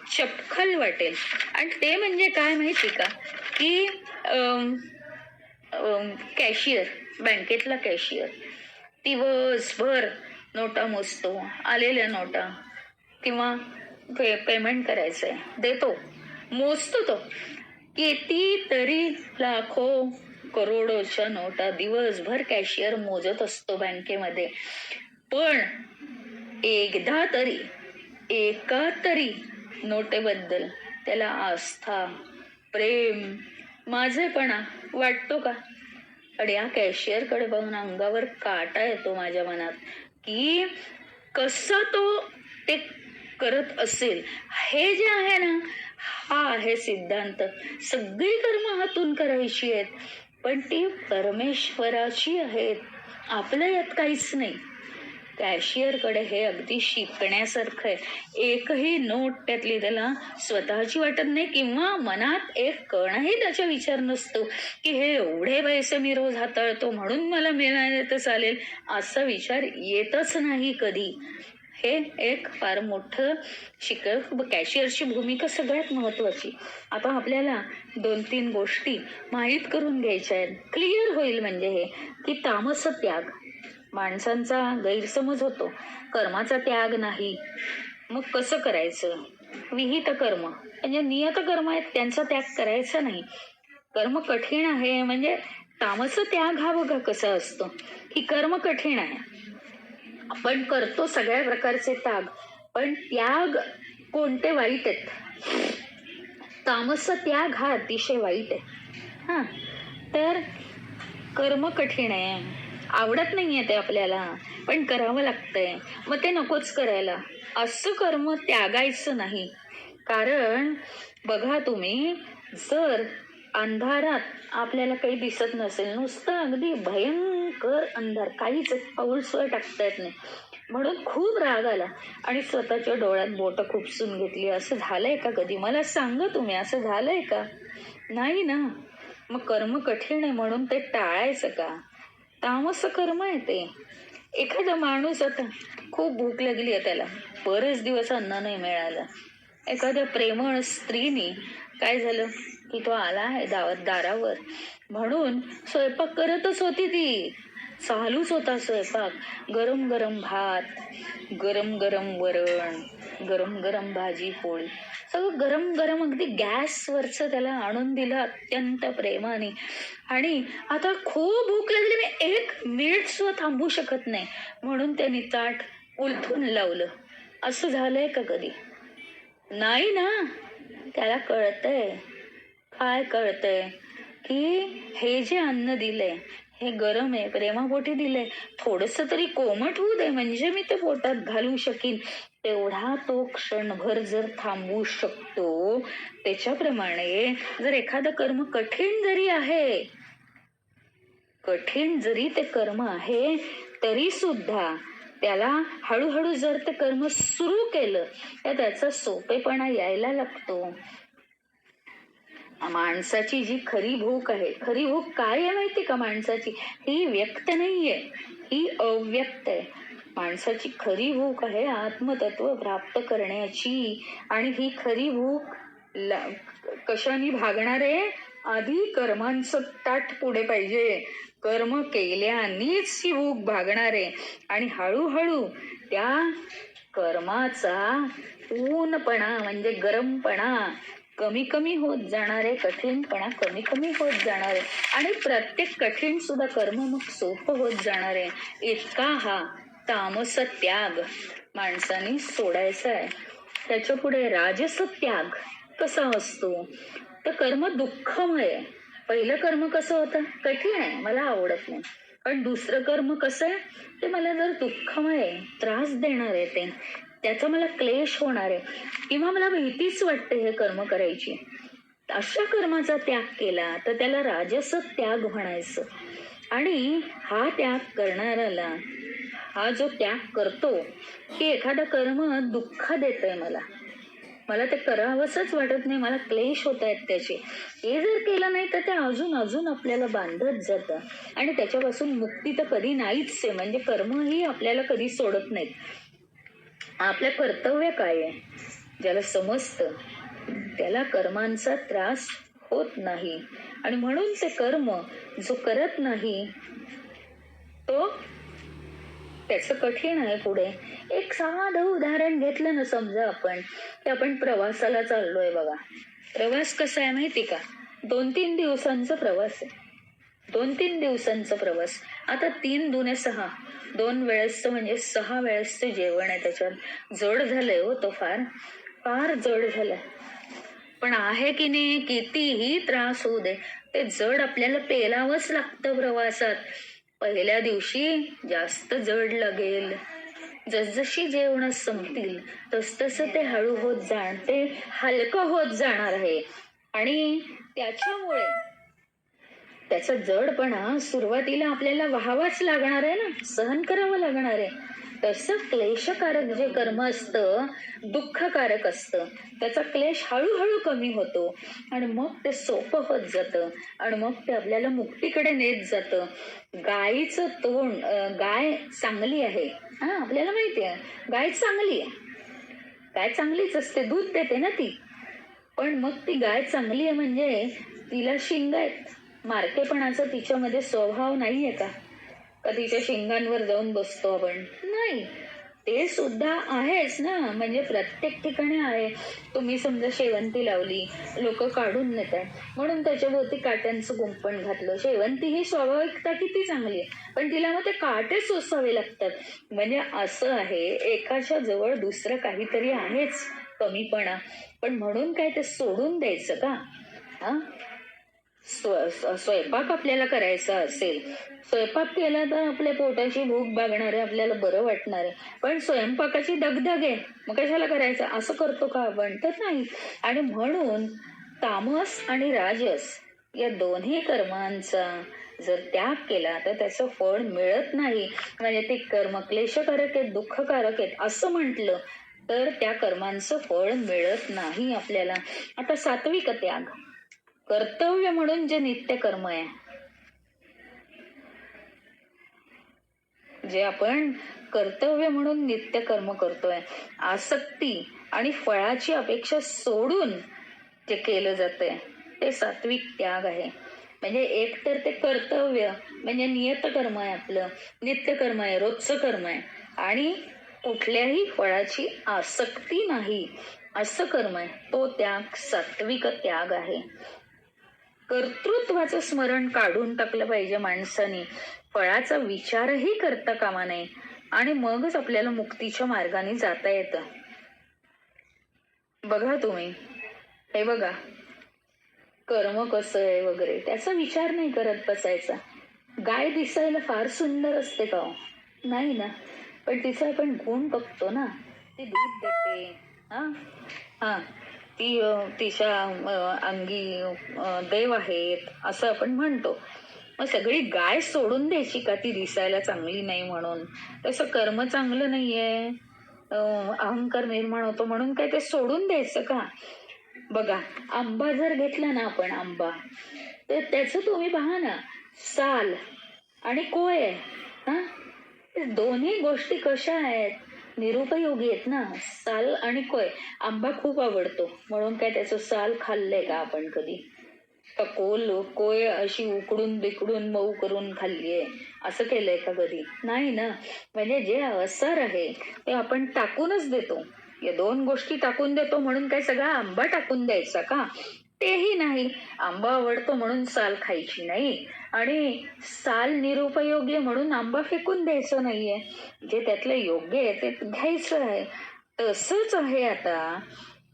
चपखल वाटेल, आणि ते म्हणजे काय माहिती का, की कॅशियर, बँकेतला कॅशियर दिवसभर नोटा मोजतो, आलेल्या नोटा, किंवा पेमेंट करायचंय देतो, मोजतो. तो किती तरी लाखो करोडोच्या नोटा दिवसभर कॅशियर मोजत असतो बँकेमध्ये. पण एकदा तरी, एका तरी नोटेबद्दल त्याला आस्था, प्रेम, माझेपणा वाटतो का? आणि या कॅशियर कडे बघून अंगावर काटा येतो माझ्या मनात, की कसा तो ते करत असेल. हे जे आहे ना, हा आहे सिद्धांत. सगळी कर्म हातून करायची आहेत, पण ती परमेश्वराची आहेत, आपलं यात काहीच नाही. कॅशियर कडे हे अगदी शिकण्यासारखं आहे. एकही नोट त्यातली त्याला स्वतःची वाटत नाही, किंवा मनात एक कणही त्याचा विचार नसतो की हे एवढे पैसे मी रोज हाताळतो म्हणून मला मिळाले तर चालेल, असा विचार येतच नाही कधी. हे एक फार मोठं कॅशियरची भूमिका सगळ्यात महत्वाची. आता आपल्याला 2-3 गोष्टी माहीत करून घ्यायच्या आहेत, क्लिअर होईल म्हणजे हे, की तामस त्याग. माणसांचा गैरसमज होतो, कर्माचा त्याग नाही. मग कसं करायचं? विहित कर्म म्हणजे नियत कर्म आहेत त्यांचा त्याग करायचा नाही. कर्म कठीण आहे म्हणजे तामस त्याग हा बघा कसा असतो, की कर्म कठीण आहे, आपण करतो सगळ्या प्रकारचे त्याग, पण त्याग कोणते वाईट आहेत. तामस त्याग हा अतिशय वाईट आहे. तर कर्म कठीण आहे, आवडत नाहीये ते आपल्याला, पण करावं लागतंय, मग ते नकोच करायला, असं कर्म त्यागायचं नाही. कारण बघा तुम्ही, जर अंधारात आपल्याला काही दिसत नसेल, नुसतं अगदी भयंकर अंधार, काहीच पाऊलसुद्धा टाकता येत नाही, म्हणून खूप राग आला आणि स्वतःच्या डोळ्यात बोट खुपसून घेतली, असं झालंय का कधी? मला सांगा तुम्ही, असं झालंय का? नाही ना. मग कर्म कठीण आहे म्हणून ते टाळायचं का? तामस कर्म आहे ते. एखादा माणूस आता खूप भूक लागली आहे, त्याला बरेच दिवस अन्न नाही मिळालं, एखाद्या प्रेमळ स्त्रीने काय झालं की तो आला आहे दारावर, म्हणून स्वयंपाक करतच होती ती, चालूच होता स्वयंपाक, गरम गरम भात, गरम गरम वरण, गरम गरम भाजी पोळी, सगळं गरम गरम अगदी गॅसवरचं त्याला आणून दिलं अत्यंत प्रेमाने. आणि आता खूप भूक लागली, मी 1 मिनिट सुद्धा थांबू शकत नाही, म्हणून त्यांनी ताट उलथून लावलं. असं झालंय का कधी? नाही ना. त्याला कळतंय, काय कळतंय, की हे जे अन्न दिलंय हे गरम आहे, प्रेमापोटी दिलंय, थोडस तरी कोमट होऊ दे म्हणजे मी ते पोटात घालू शकीन. तेवढा तो क्षणभर जर थांबवू शकतो, त्याच्याप्रमाणे जर एखादं कर्म कठीण जरी आहे, कठीण जरी ते कर्म आहे तरी सुद्धा त्याला हळूहळू जर ते कर्म सुरू केलं तर त्याचा सोपेपणा यायला लागतो. माणसाची जी खरी भूक आहे, खरी भूक काय आहे माहिती का माणसाची? ही व्यक्त नाहीये, ही अव्यक्त आहे. माणसाची खरी भूक आहे आत्मतत्व प्राप्त करण्याची. आणि ही खरी भूक कशाने भागणार आहे? आधी कर्मांचं ताट पुढे पाहिजे, कर्म केल्यानेच ही भूक भागणार आहे. आणि हळूहळू त्या कर्माचा ऊनपणा म्हणजे गरमपणा कमी कमी होत जाणार आहे, कठीणपणा कमी कमी होत जाणार आहे. आणि प्रत्येक कठीण सुद्धा कर्म मग सोपं होत जाणार आहे. इतका हा तामस त्याग माणसाने सोडायचा आहे. त्याच्या पुढे राजस त्याग कसा असतो? तर कर्म दुःखमय आहे. पहिलं कर्म कसं होतं? कठीण आहे, मला आवडत नाही. पण दुसरं कर्म कसं आहे? ते मला जर दुःखमय आहे, त्रास देणार आहे, ते त्याचा मला क्लेश होणार आहे किंवा मला भीतीच वाटते हे कर्म करायची, अशा कर्माचा त्याग केला तर त्याला राजस त्याग म्हणायचं. आणि हा त्याग करणाऱ्याला, हा जो त्याग करतो की एखादं कर्म दुःख देतंय, मला ते करावंसच वाटत नाही, मला क्लेश होत आहेत त्याचे, हे जर केलं नाही तर ते अजून अजून आपल्याला बांधत जातं. आणि त्याच्यापासून मुक्ती तर कधी नाहीच आहे. म्हणजे कर्म ही आपल्याला कधी सोडत नाहीत. आपलं कर्तव्य काय आहे ज्याला समजतं त्याला कर्मांचा त्रास होत नाही. आणि म्हणून ते कर्म जो करत नाही तो त्याचं कठीण आहे पुढे. एक साधं उदाहरण घेतलं ना, समजा आपण प्रवासाला चाललोय बघा. प्रवास कसा आहे माहिती का? 2-3 दिवसांचा प्रवास आहे. 2-3 दिवसांचा प्रवास. आता 3 दुने 6, 2 वेळेसचं म्हणजे 6 वेळेसचं जेवण आहे त्याच्यात. जड झालंय हो, तो फार फार जड झालंय. पण आहे की नाही, कितीही त्रास होऊ दे, ते जड आपल्याला पेलावंच लागतं प्रवासात. पहिल्या दिवशी जास्त जड लागेल, जसजशी जेवण संपतील तसतसं ते हळू होत ते हलकं होत जाणार आहे. आणि त्याच्यामुळे त्याचा जडपणा सुरुवातीला आपल्याला व्हावाच लागणार आहे ना, सहन करावं लागणार आहे. तसं क्लेशकारक जे कर्म असतं, दुःखकारक असतं, त्याचा क्लेश हळूहळू कमी होतो आणि मग ते सोपं होत जातं आणि मग ते आपल्याला मुक्तीकडे नेत जातं. गायीचं तोंड, गाय चांगली आहे, हा आपल्याला माहिती आहे, गाय चांगली आहे, गाय चांगलीच असते, दूध देते ना ती. पण मग ती गाय चांगली आहे म्हणजे तिला शिंग आहेत, मारकेपणाचा तिच्यामध्ये स्वभाव नाहीये का? तिच्या शिंगांवर जाऊन बसतो आपण? नाही, ते सुद्धा आहेच ना. म्हणजे प्रत्येक ठिकाणी आहे. तुम्ही समजा शेवंती लावली, लोक काढून नेत आहे म्हणून त्याच्याभोवती काट्यांचं कुंपण घातलं. शेवंती ही स्वाभाविकता किती चांगली आहे, पण तिला मग ते काटे सोसावे लागतात. म्हणजे असं आहे, एकाच्या जवळ दुसरं काहीतरी आहेच कमीपणा, पण म्हणून काय ते सोडून द्यायचं का? हा, स्वयंपाक आपल्याला करायचा असेल, स्वयंपाक केला तर आपल्या पोटाची भूक भागणार आहे, आपल्याला बरं वाटणार आहे. पण स्वयंपाकाची दगदग आहे, मग कशाला करायचं? असं करतो का आपण? तर नाही. आणि म्हणून तामस आणि राजस या दोन्ही कर्मांचा जर त्याग केला तर त्याचं फळ मिळत नाही. म्हणजे ते कर्म क्लेशकारक आहेत, दुःखकारक आहेत असं म्हटलं तर त्या कर्मांचं फळ मिळत नाही आपल्याला. आता सात्विक त्याग, कर्तव्य म्हणून जे नित्य कर्म आहे, जे आपण कर्तव्य म्हणून नित्य कर्म करतोय, आसक्ती आणि फळाची अपेक्षा सोडून जे केलं जातंय ते सात्विक त्याग आहे. म्हणजे एक तर ते कर्तव्य म्हणजे नियत कर्म आहे, आपलं नित्य कर्म आहे, रोजचं कर्म आहे, आणि कुठल्याही फळाची आसक्ती नाही असं कर्म आहे, तो त्याग सात्विक त्याग आहे. कर्तृत्वाचं स्मरण काढून टाकलं पाहिजे माणसाने, फळाचा विचारही करता कामा नये, आणि मगच आपल्याला मुक्तीच्या मार्गाने जाता येतं. बघा तुम्ही, हे बघा कर्म कसं आहे वगैरे त्याचा विचार नाही करत बसायचा. गाय दिसायला फार सुंदर असते का हो? नाही ना. पण तिचा आपण गुण बघतो ना. ती दूध देते. हा हा ती तिच्या अंगी देव आहेत असं आपण म्हणतो. मग सगळी गाय सोडून द्यायची का ती दिसायला चांगली नाही म्हणून? तसं कर्म चांगलं नाहीये, अहंकार निर्माण होतो म्हणून काय ते सोडून द्यायचं का? बघा, आंबा जर घेतला ना आपण, आंबा, तर त्याचं तुम्ही पहा ना, साल आणि कोय आहे. हा, दोन्ही गोष्टी कशा आहेत? निरुपयोगी आहेत ना. साल आणि कोय. आंबा खूप आवडतो म्हणून काय त्याचं साल खाल्लंय का आपण कधी? का कोय अशी उकडून बिकडून मऊ करून खाल्लीये, असं केलंय का कधी? नाही ना. म्हणजे जे अवसर आहे ते आपण टाकूनच देतो. या दोन गोष्टी टाकून देतो म्हणून काय सगळा आंबा टाकून द्यायचा का? तेही नाही. आंबा आवडतो म्हणून साल खायची नाही, आणि साल निरुपयोगी म्हणून आंबा फेकून द्यायचं नाहीये. जे त्यातलं योग्य आहे ते घ्यायचं आहे. तसंच आहे आता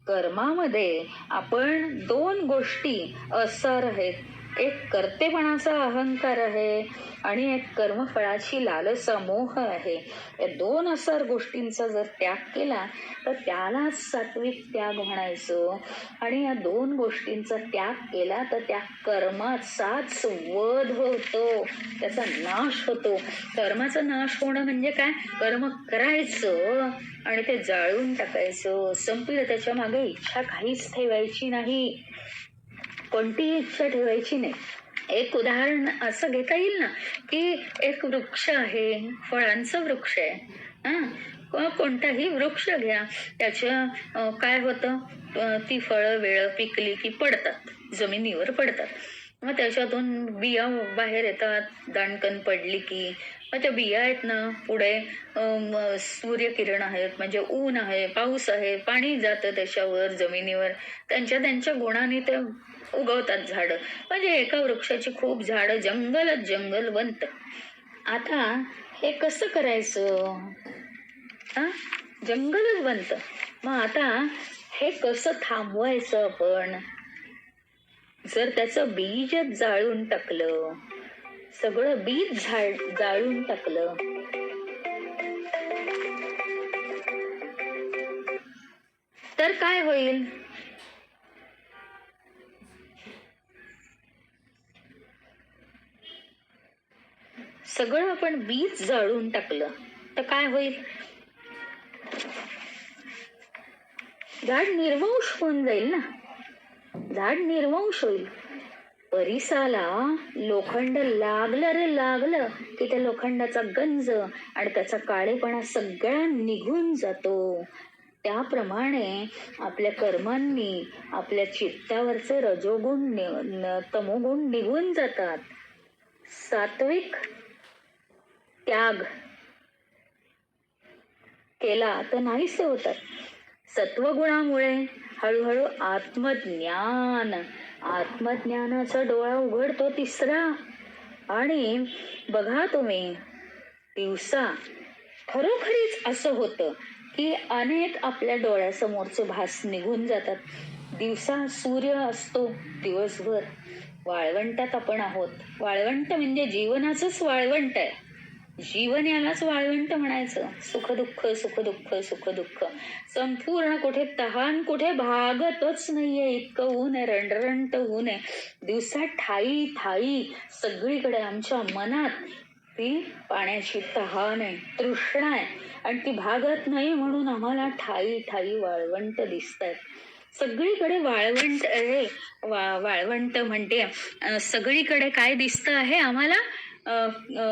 कर्मामध्ये. आपण दोन गोष्टी असार आहेत. एक कर्तेपणाचा अहंकार आहे आणि एक कर्मफळाची लालसा, मोह आहे. या दोन असार गोष्टींचा जर त्याग केला तर त्याला सात्विक त्याग म्हणायचं. आणि या दोन गोष्टींचा त्याग केला तर त्या कर्माचाच वध होतो, त्याचा नाश होतो. कर्माचा नाश होणं म्हणजे काय? कर्म करायचं आणि ते जाळून टाकायचं, संपलं. त्याच्या मागे इच्छा काहीच ठेवायची नाही, कोणतीही इच्छा ठेवायची नाही. एक उदाहरण असं घेता येईल ना, की एक वृक्ष आहे, फळांचा वृक्ष आहे. कोणताही वृक्ष घ्या, त्याच्या काय होतं, ती फळं वेळ पिकली की पडतात, जमिनीवर पडतात. मग त्याच्यातून बिया बाहेर येतात, दाणकन पडली की. मग त्या बिया आहेत ना, पुढे सूर्यकिरण आहेत, म्हणजे ऊन आहे, पाऊस आहे, पाणी जातं त्याच्यावर, जमिनीवर. त्यांच्या त्यांच्या गुणाने ते उगवतात झाडं. म्हणजे एका वृक्षाची खूप झाडं, जंगलच जंगलवंत. आता हे कसं करायचं? जंगलच बनत. मग आता हे कसं थांबवायचं आपण? जर त्याचं बीजच जाळून टाकलं, सगळं बीज जाळून टाकलं, तर काय होईल? सगळं आपण बीज जाळून टाकलं तर काय होईल? झाड निर्वंश होऊन जाईल ना. झाड निर्वंश होईल. परिसाला लोखंड लागलं रे लागलं की त्या लोखंडाचा गंज आणि त्याचा काळेपणा सगळा निघून जातो. त्याप्रमाणे आपल्या कर्मांनी आपल्या चित्तावरचे रजोगुण तमोगुण निघून जातात. सात्विक त्याग केला तर नाहीसे होतात. सत्वगुणामुळे हळूहळू आत्मज्ञानाचा डोळा उघडतो तिसरा. आणि बघा तुम्ही, दिवसा खरोखरीच असं होतं की अनेक आपल्या डोळ्यासमोरचे भास निघून जातात. दिवसा सूर्य असतो दिवसभर. वाळवंटात आपण आहोत. वाळवंट म्हणजे जीवनाचंच वाळवंट आहे. जीवन यालाच वाळवंट म्हणायचं. सुख दुःख सुख दुःख सुख दुःख, संपूर्ण. कुठे तहान कुठे भागतच नाहीये, इतकं ऊन आहे, रणरणत ऊन आहे. दिवसा ठाई ठाई सगळीकडे. आमच्या मनात ती पाण्याची तहान आहे, तृष्णा आहे, आणि ती भागत नाही म्हणून आम्हाला ठाई ठाई वाळवंट दिसतात. सगळीकडे वाळवंट आहे. वाळवंट म्हणते, सगळीकडे काय दिसतं आहे आम्हाला?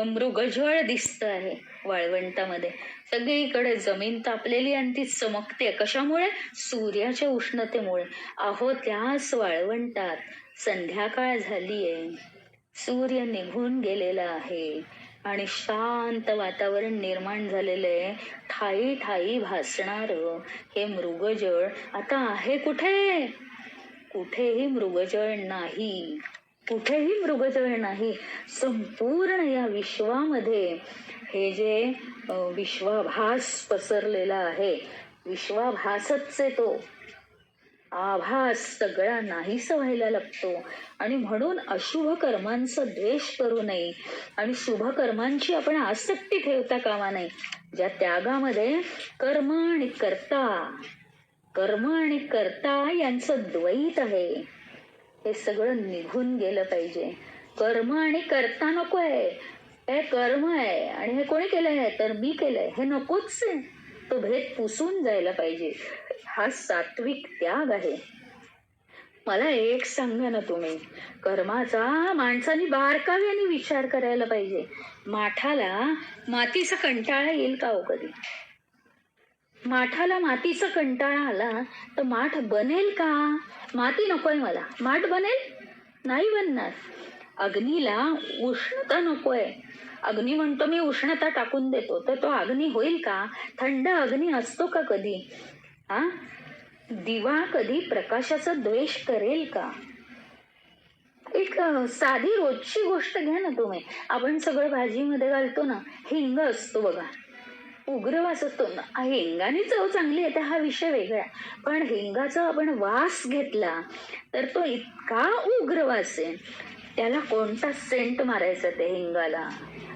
मृगजळ दिसत आहे वाळवंटामध्ये. सगळीकडे जमीन तापलेली आणि ती चमकते. कशामुळे? सूर्याच्या उष्णतेमुळे. अहो, त्याच वाळवंटात संध्याकाळ झालीये, सूर्य निघून गेलेला आहे आणि शांत वातावरण निर्माण झालेलं आहे. ठाई ठाई भासणार हे मृगजळ आता आहे कुठे? कुठेही मृगजळ नाही. कुठेही मृगजळ नाही. संपूर्ण या विश्वामध्ये हे जे विश्वाभास पसरलेला आहे, विश्वाभासच आहे तो. आभास सगळा नाहीसा व्हायला लागतो. आणि म्हणून अशुभ कर्मांचा द्वेष करू नये आणि शुभ कर्मांची आपण आसक्ती ठेवता कामा नये. ज्या त्यागामध्ये कर्म आणि कर्ता यांचं द्वैत आहे, हे सगळं निघून गेलं पाहिजे. कर्म आणि कर्ता नको आहे. हे कर्म आहे आणि हे कोणी केलंय तर मी केलंय हे नकोच आहे. तो भेद पुसून जायला पाहिजे. हा सात्विक त्याग आहे. मला एक सांगा ना तुम्ही, कर्माचा माणसाने बारकाव्याने विचार करायला पाहिजे. माठाला मातीचा कंटाळा येईल का हो कधी? माठाला मातीचा कंटाळा आला तर माठ बनेल का? माती नकोय मला, माठ बनेल? नाही बनणार. अग्नीला उष्णता नकोय. अग्नी म्हणतो मी उष्णता टाकून देतो, तर तो अग्नी होईल का? थंड अग्नी असतो का कधी? हा, दिवा कधी प्रकाशाचा द्वेष करेल का? एक साधी रोजची गोष्ट घ्या ना तुम्ही. आपण सगळं भाजीमध्ये घालतो ना, हिंग असतो बघा, उग्रवास असतो ना. हिंगाने चव चांगली येते हा विषय वेगळा, पण हिंगाचा आपण वास घेतला तर तो इतका उग्रवास आहे. त्याला कोणता सेंट मारायचा ते हिंगाला,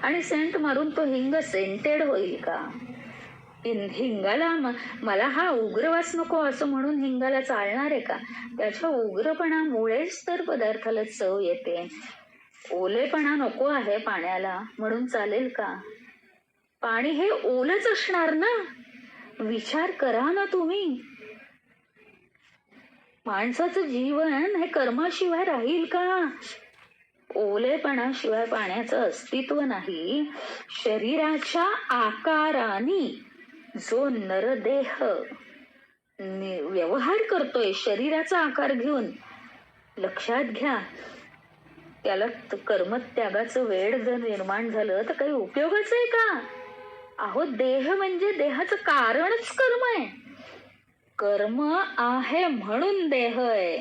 आणि सेंट मारून तो हिंग सेंटेड होईल का? हिंगाला मला हा उग्रवास नको असं म्हणून हिंगाला चालणार आहे का? त्याच्या उग्रपणामुळेच तर पदार्थाला चव येते. ओलेपणा नको आहे पाण्याला म्हणून चालेल का? पाणी हे ओलच असणार ना. विचार करा ना तुम्ही. माणसाचं जीवन हे कर्माशिवाय राहील का? ओलेपणाशिवाय पाण्याचं अस्तित्व नाही. शरीराच्या आकाराने जो नरदेह व्यवहार करतोय शरीराचा आकार घेऊन, लक्षात घ्या, त्याला कर्मत्यागाचं वेड जर निर्माण झालं तर काही उपयोगाच आहे का? अहो, देह म्हणजे देहाचं कारणच कर्म आहे. कर्म आहे म्हणून देह आहे.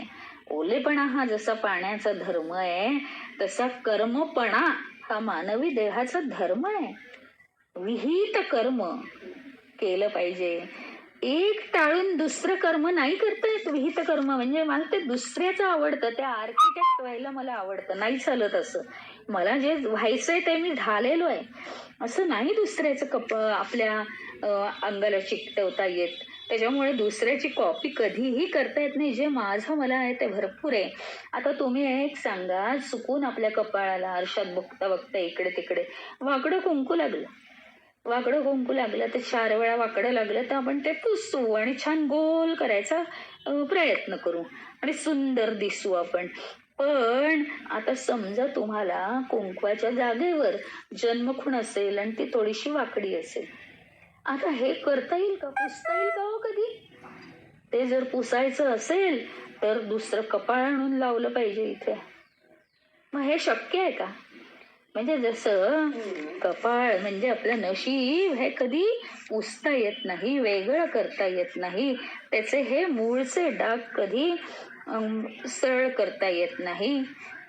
ओलेपणा हा जसा पाण्याचा धर्म आहे, तसा कर्मपणा हा मानवी देहाचा धर्म आहे. विहित कर्म केलं पाहिजे. एक टाळून दुसरं कर्म नाही करता येत. विहित कर्म म्हणजे मला ते दुसऱ्याचं आवडतं, त्या आर्किटेक्ट व्हायला मला आवडतं, नाही चालत असं. मला जे व्हायचंय ते मी झालेलो आहे, असं नाही दुसऱ्याचं आपल्या अंगाला चिकटवता येत. त्याच्यामुळे दुसऱ्याची कॉपी कधीही करता येत नाही. जे माझं मला आहे ते भरपूर आहे. आता तुम्ही एक सांगा, चुकून आपल्या कपाळाला आरशात बघता बघता इकडे तिकडे वाकडं कुंकू लागलं तर 4 वेळा वाकडं लागलं तर आपण ते पुसू आणि छान गोल करायचा प्रयत्न करू आणि सुंदर दिसू आपण. पण आता समजा तुम्हाला कुंकवाच्या जागेवर जन्मखूण असेल आणि ती थोडीशी वाकडी असेल. आता हे करता येईल का? पुसता येईल का हो कधी? ते जर पुसायचं असेल तर दुसरं कपाळ आणून लावलं पाहिजे इथे. मग हे शक्य आहे का? म्हणजे जसं कपाळ म्हणजे आपलं नशीब हे कधी पुसता येत नाही, वेगळं करता येत नाही. त्याचे हे मूळचे डाग कधी सरळ करता येत नाही.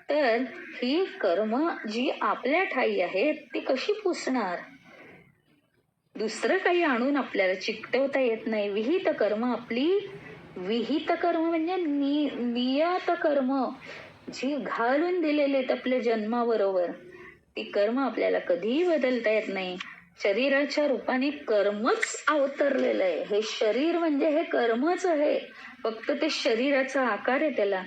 तर ही कर्म जी आपल्या ठाई आहेत ती कशी पुसणार? दुसरं काही आणून आपल्याला चिकटवता येत नाही. विहित कर्म आपली, विहित कर्म म्हणजे नियत कर्म जी घालून दिलेले आपल्या जन्माबरोबर, ती कर्म आपल्याला कधीही बदलता येत नाही. शरीराच्या रूपाने कर्मच अवतरलेलं आहे. हे शरीर म्हणजे हे कर्मच आहे, फक्त ते शरीराचा आकार आहे त्याला.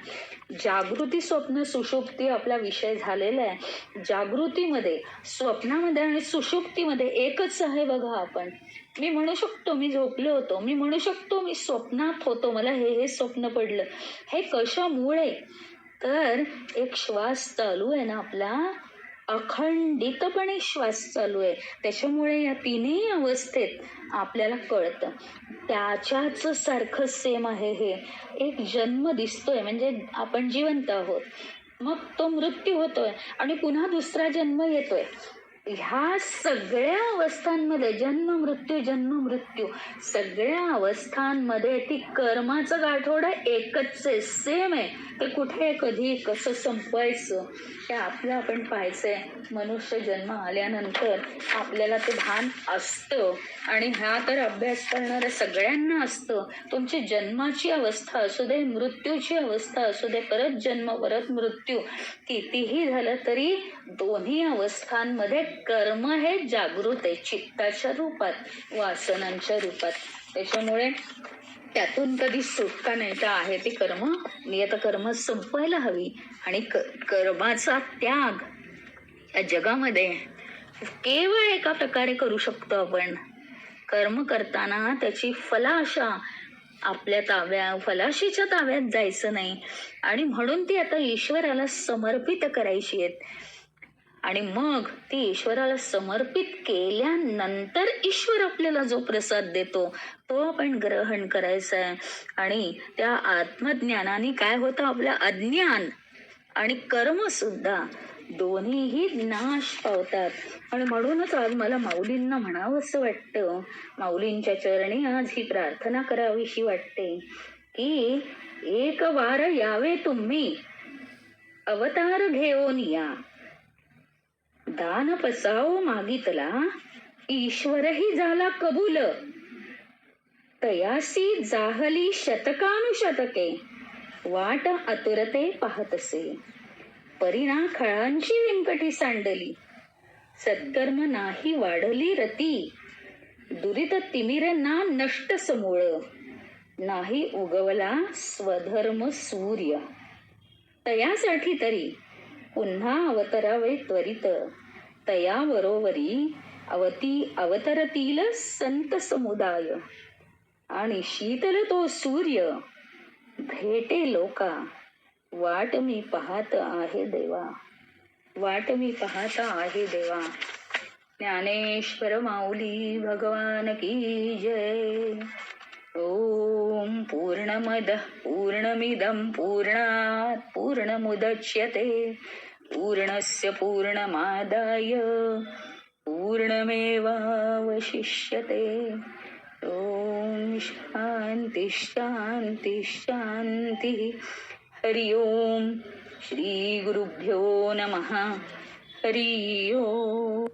जागृती स्वप्न सुषुप्ती आपला विषय झालेला आहे. जागृतीमध्ये, स्वप्नामध्ये आणि सुषुप्तीमध्ये एकच आहे बघा. आपण मी म्हणू शकतो मी झोपलो होतो, मी म्हणू शकतो मी स्वप्नात होतो, मला हे स्वप्न पडलं. हे कशामुळे? तर एक श्वास चालू आहे ना आपला, अखंडितपणे श्वास चालू आहे, त्याच्यामुळे या तिन्ही अवस्थेत आपल्याला कळतं त्याच्याच सारखं सेम आहे. हे एक जन्म दिसतोय म्हणजे आपण जिवंत आहोत, मग तो मृत्यू होतोय आणि पुन्हा दुसरा जन्म येतोय. ह्या सगळ्या अवस्थांमध्ये जन्म मृत्यू सगळ्या अवस्थांमध्ये ती कर्माचं गाठोड एकच आहे, सेम आहे. ते कुठे कधी कसं संपवायचं हे आपलं आपण पाहायचंय. मनुष्य जन्म आल्यानंतर आपल्याला ते भान असतं आणि ह्या तर अभ्यास करणाऱ्या सगळ्यांना असतं. तुमची जन्माची अवस्था असू दे, मृत्यूची अवस्था असू दे, परत जन्म परत मृत्यू, कितीही झालं तरी दोन्ही अवस्थांमध्ये कर्म हे जागृत आहे, चित्ताच्या रूपात, वासनांच्या रूपात. त्याच्यामुळे त्यातून कधी सुटका नाही. तर आहे ती कर्म, नियत कर्म संपायला हवी. आणि कर्माचा त्याग या जगामध्ये केवळ एका प्रकारे करू शकतो आपण. कर्म करताना त्याची फलाशा आपल्या फलाशीच्या ताब्यात जायचं नाही. आणि म्हणून ती आता ईश्वराला समर्पित करायची आहेत. आणि मग ती ईश्वराला समर्पित केल्यानंतर ईश्वर आपल्याला जो प्रसाद देतो तो आपण ग्रहण करायचा आहे. आणि त्या आत्मज्ञानाने काय होतं, आपलं अज्ञान आणि कर्म सुद्धा दोन्हीही नाश पावतात. आणि म्हणूनच आज मला माऊलींना म्हणावं असं वाटतं, माऊलींच्या चरणी आज ही प्रार्थना करावीशी वाटते की एक वार यावे तुम्ही अवतार घेऊन या, दान पसाव मागितला ईश्वरही झाला कबूल, तयासी जाहली शतकानुशतके वाट आतुरते पाहतसे, परिणा खळांची व्यंकटी सांडली सत्कर्म नाही वाढली रती, दुरित तिमिर ना नष्ट समूळ, नाही उगवला स्वधर्म सूर्य, तयासाठी तरी पुन्हा अवतरावे त्वरित, तया बरोबरी अवतरतील संत समुदाय, आणि शीतल तो सूर्य भेटे लोका, वाट मी पाहत आहे देवा, वाट मी पाहत आहे देवा. ज्ञानेश्वर माऊली भगवान की जय. ओम पूर्णमद पूर्णमिदं पूर्णात् पूर्णमुदच्यते पूर्णस्य पूर्णमादाय पूर्णमेवावशिष्यते. ओम शांती शांती शांती. हरि ओम. श्री गुरुभ्यो नमः. हरि ओम.